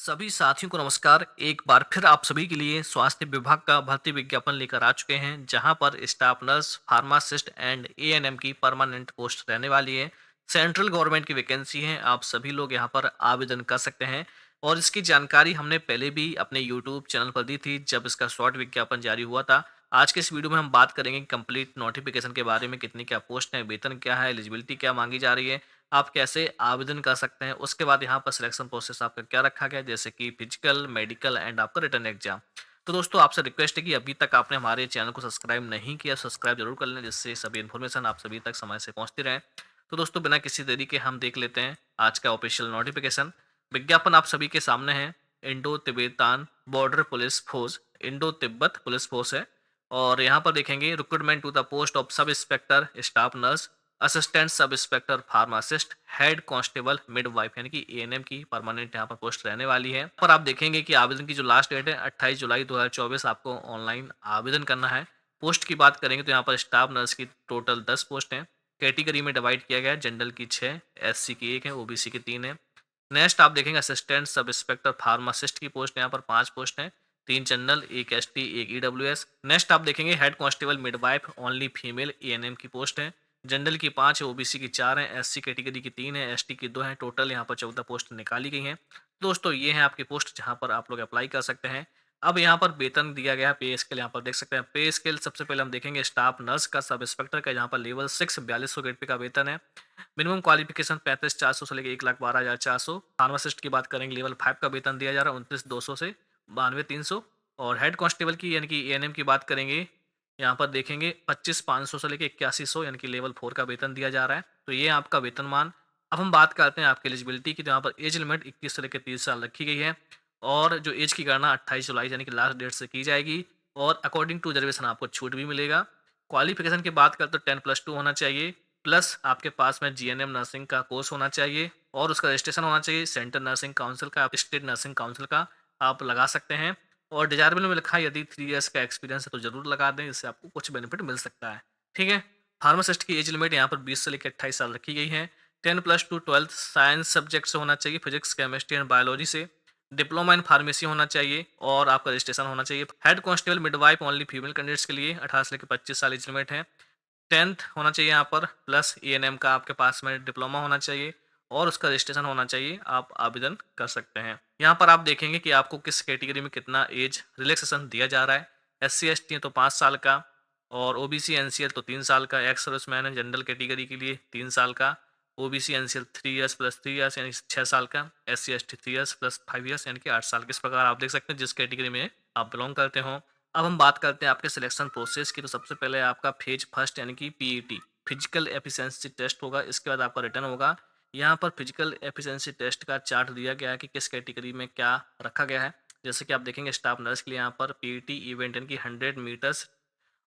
सभी साथियों को नमस्कार। एक बार फिर आप सभी के लिए स्वास्थ्य विभाग का भर्ती विज्ञापन लेकर आ चुके हैं, जहां पर staff nurse, pharmacist and ANM की परमानेंट पोस्ट रहने वाली है। सेंट्रल गवर्नमेंट की वैकेंसी है। आप सभी लोग यहां पर आवेदन कर सकते हैं और इसकी जानकारी हमने पहले भी अपने यूट्यूब चैनल पर दी थी, जब इसका शॉर्ट विज्ञापन जारी हुआ था। आज के इस वीडियो में हम बात करेंगे कंप्लीट नोटिफिकेशन के बारे में, कितनी क्या पोस्ट है, वेतन क्या है, एलिजिबिलिटी क्या मांगी जा रही है, आप कैसे आवेदन कर सकते हैं। उसके बाद यहाँ पर सिलेक्शन प्रोसेस आपका क्या रखा गया है, जैसे कि फिजिकल, मेडिकल एंड आपका रिटन एग्जाम। तो दोस्तों, आपसे रिक्वेस्ट है कि अभी तक आपने हमारे चैनल को सब्सक्राइब नहीं किया, सब्सक्राइब जरूर कर लें, जिससे सभी इन्फॉर्मेशन आप सभी तक समय से पहुंचती रहे। तो दोस्तों, बिना किसी देरी के हम देख लेते हैं आज का ऑफिशियल नोटिफिकेशन। विज्ञापन आप सभी के सामने है। Indo Tibetan border police force, Indo Tibet police force है। और यहाँ पर देखेंगे recruitment to the post of sub inspector staff nurse, assistant sub inspector pharmacist, head constable midwife, यानी कि एएनएम की परमानेंट यहाँ पर पोस्ट रहने वाली है। पर आप देखेंगे कि आवेदन की जो लास्ट डेट है 28 जुलाई 2024, आपको ऑनलाइन आवेदन करना है। पोस्ट की बात करेंगे तो यहाँ पर स्टाफ नर्स की टोटल 10 पोस्ट हैं। कैटेगरी में डिवाइड किया गया है, जनरल की 6, एससी की 1 है, ओबीसी की 3 है। नेक्स्ट आप देखेंगे असिस्टेंट सब इंस्पेक्टर फार्मासिस्ट की पोस्ट, यहाँ पर 5 पोस्ट हैं। 3 जनरल, 1 एसटी, 1 ईडब्ल्यूएस। नेक्स्ट आप देखेंगे head constable midwife only female ANM की पोस्ट है। जनरल की 5 है, ओबीसी की 4 है, एससी कैटेगरी की 3 है, एसटी की 2 है। टोटल यहाँ पर 14 पोस्ट निकाली गई हैं। दोस्तों, ये है आपकी पोस्ट जहाँ पर आप लोग अप्लाई कर सकते हैं। अब यहाँ पर वेतन दिया गया है, पे स्केल यहाँ पर देख सकते हैं। पे स्केल सबसे पहले हम देखेंगे स्टाफ नर्स का, सब इंस्पेक्टर का, जहाँ पर लेवल 6 4200 ग्रेड पे का वेतन है। मिनिमम क्वालिफिकेशन 35,400 से लेकर 1,12,400। फार्मासिस्ट की बात करेंगे, लेवल 5 का वेतन दिया जा रहा है 29,200 से 92,300। और हेड कांस्टेबल की यानी कि एएनएम की बात करेंगे, यहाँ पर देखेंगे 25,500 से लेकर 8100, यानी कि लेवल 4 का वेतन दिया जा रहा है। तो ये आपका वेतनमान। अब हम बात करते हैं आपकी एलिजिबिलिटी की, तो यहाँ पर एज लिमिट 21 से लेकर 30 साल रखी गई है। और जो एज की गणना 28 जुलाई यानी कि लास्ट डेट से की जाएगी। और अकॉर्डिंग टू रिजर्वेशन आपको छूट भी मिलेगा। क्वालिफिकेशन की बात करते तो 10+2 होना चाहिए, प्लस आपके पास में जीएनएम नर्सिंग का कोर्स होना चाहिए और उसका रजिस्ट्रेशन होना चाहिए सेंट्रल नर्सिंग काउंसिल का, आप स्टेट नर्सिंग काउंसिल का आप लगा सकते हैं। और डिजायरेबल में लिखा है यदि 3 इयर्स का एक्सपीरियंस है तो जरूर लगा दें, इससे आपको कुछ बेनिफिट मिल सकता है। ठीक है। फार्मासिस्ट की एज लिमिट यहाँ पर 20 से लेकर 28 साल रखी गई है। 10+2 ट्वेल्थ साइंस सब्जेक्ट से होना चाहिए, फिजिक्स, केमिस्ट्री एंड बायोलॉजी से। डिप्लोमा इन फार्मेसी होना चाहिए और आपका रजिस्ट्रेशन होना चाहिए। Head constable midwife only female candidates के लिए 18 से लेकर 25 साल एज लिमिट है। 10th होना चाहिए यहाँ पर, प्लस एएनएम का आपके पास में डिप्लोमा होना चाहिए और उसका रजिस्ट्रेशन होना चाहिए। आप आवेदन कर सकते हैं। यहाँ पर आप देखेंगे कि आपको किस कैटेगरी में कितना एज रिलैक्सेशन दिया जा रहा है। एससी एसटी है तो 5 साल का, और ओबीसी एनसीएल तो 3 साल का, एक्स सर्विसमैन है जनरल कैटेगरी के लिए 3 साल का, OBC NCL 3 years plus 3 years यानी 6 साल का, SC ST 3 years plus 5 years यानी कि 8 साल के। इस प्रकार आप देख सकते हैं जिस कैटेगरी में आप बिलोंग करते हो। अब हम बात करते हैं आपके सिलेक्शन प्रोसेस की। तो सबसे पहले आपका फेज फर्स्ट यानी कि पीईटी, फिजिकल एफिशिएंसी टेस्ट होगा। इसके बाद आपका रिटर्न होगा। यहाँ पर फिजिकल एफिशिएंसी टेस्ट का चार्ट दिया गया है कि किस कैटेगरी में क्या रखा गया है। जैसे कि आप देखेंगे स्टाफ नर्स के लिए यहाँ पर पीईटी इवेंट यानी कि 100 मीटर्स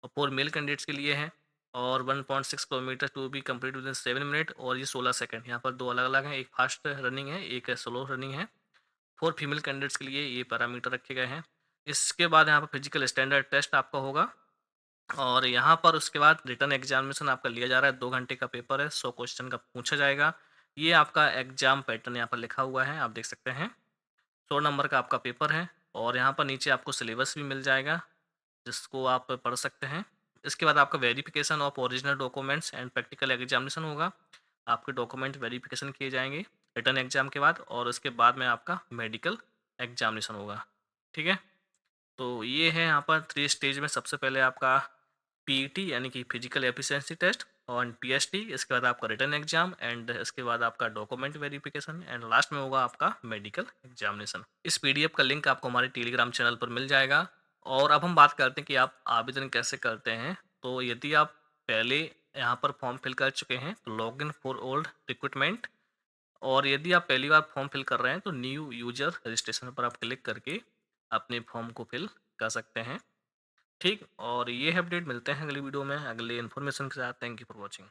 और 4 मेल कैंडिडेट्स के लिए है। और 1.6 kilometre to be complete within 7 मिनट, और ये 16 सेकंड। यहाँ पर दो अलग अलग हैं, एक फास्ट रनिंग है, एक स्लो रनिंग है। 4 फीमेल कैंडिडेट्स के लिए ये पैरामीटर रखे गए हैं। इसके बाद यहाँ पर फिजिकल स्टैंडर्ड टेस्ट आपका होगा। और यहाँ पर उसके बाद रिटन एग्जामिनेशन आपका लिया जा रहा है। 2 घंटे का पेपर है, 100 क्वेश्चन का पूछा जाएगा। ये आपका एग्जाम पैटर्न यहाँ पर लिखा हुआ है, आप देख सकते हैं। 100 नंबर का आपका पेपर है और यहाँ पर नीचे आपको सिलेबस भी मिल जाएगा, जिसको आप पढ़ सकते हैं। इसके बाद आपका verification of original documents and practical examination होगा। आपके डॉक्यूमेंट वेरिफिकेशन किए जाएंगे रिटन एग्जाम के बाद, और उसके बाद में आपका मेडिकल एग्जामिनेशन होगा। ठीक है। तो ये है यहाँ पर 3 स्टेज में। सबसे पहले आपका पीईटी यानी कि फिजिकल एफिशिएंसी टेस्ट और पीएसटी, इसके बाद आपका रिटन एग्जाम एंड इसके बाद आपका डॉक्यूमेंट वेरिफिकेशन एंड लास्ट में होगा आपका मेडिकल एग्जामिनेशन। इस पीडीएफ का लिंक आपको हमारे टेलीग्राम चैनल पर मिल जाएगा। और अब हम बात करते हैं कि आप आवेदन कैसे करते हैं। तो यदि आप पहले यहाँ पर फॉर्म फिल कर चुके हैं तो log in for old recruitment, और यदि आप पहली बार फॉर्म फिल कर रहे हैं तो न्यू यूजर रजिस्ट्रेशन पर आप क्लिक करके अपने फॉर्म को फिल कर सकते हैं। ठीक। और ये है अपडेट। मिलते हैं अगली वीडियो में अगले इन्फॉर्मेशन के साथ। Thank you for watching.